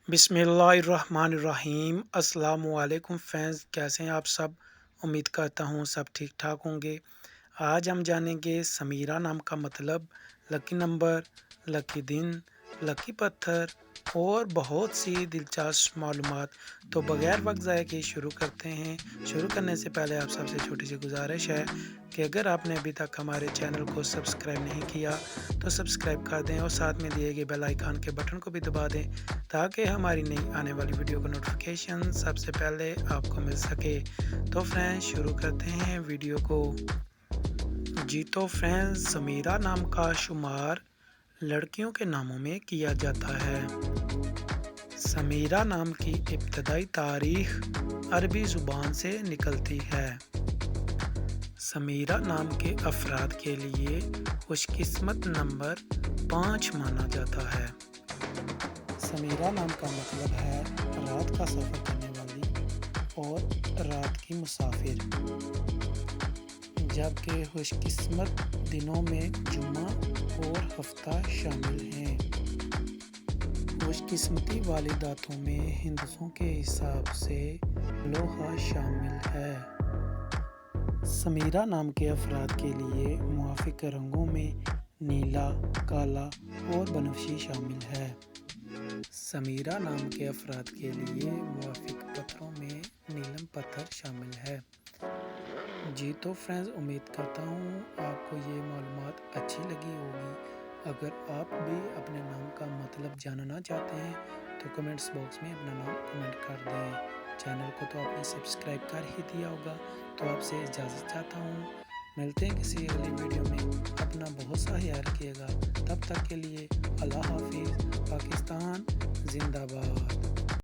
बिस्मिल्लाहिर्रहमानिर्रहीम। अस्सलामुअलैकुम फ्रेंड्स, कैसे हैं आप सब। उम्मीद करता हूँ सब ठीक ठाक होंगे। आज हम जानेंगे समीरा नाम का मतलब, लकी नंबर, लकी दिन, लकी पत्थर और बहुत सी दिलचस्प मालूमात। तो बगैर वक्त ज़ाया किए शुरू करते हैं। शुरू करने से पहले आप सबसे छोटी सी गुजारिश है कि अगर आपने अभी तक हमारे चैनल को सब्सक्राइब नहीं किया तो सब्सक्राइब कर दें और साथ में दिए गए बेल आइकन के बटन को भी दबा दें ताकि हमारी नई आने वाली वीडियो का नोटिफिकेशन सबसे पहले आपको मिल सके। तो फ्रेंड्स शुरू करते हैं वीडियो को। जी तो फ्रेंड्स, समीरा नाम का शुमार लड़कियों के नामों में किया जाता है। समीरा नाम की इब्तदाई तारीख अरबी ज़ुबान से निकलती है। समीरा नाम के अफराद के लिए खुशकिस्मत नंबर 5 माना जाता है। समीरा नाम का मतलब है रात का सफ़र करने वाली और रात की मुसाफिर, जबकि खुशकिस्मत दिनों में जुम्मा और हफ्ता शामिल हैं। खुशकिस्मती वाली दातों में हिंदुओं के हिसाब से लोहा शामिल है। समीरा नाम के अफराद के लिए मुआफिक रंगों में नीला, काला और बनफशी शामिल है। समीरा नाम के अफराद के लिए मुआफिक पत्थरों में नीलम पत्थर शामिल है। जी तो फ्रेंड्स, उम्मीद करता हूँ आपको ये मालूमात अच्छी लगी होगी। अगर आप भी अपने नाम का मतलब जानना चाहते हैं तो कमेंट्स बॉक्स में अपना नाम कमेंट कर दें। चैनल को तो आपने सब्सक्राइब कर ही दिया होगा, तो आपसे इजाज़त चाहता हूँ। मिलते हैं किसी अगली वीडियो में। अपना बहुत सा ख्याल रखिएगा। तब तक के लिए अल्लाह हाफिज़। पाकिस्तान जिंदाबाद।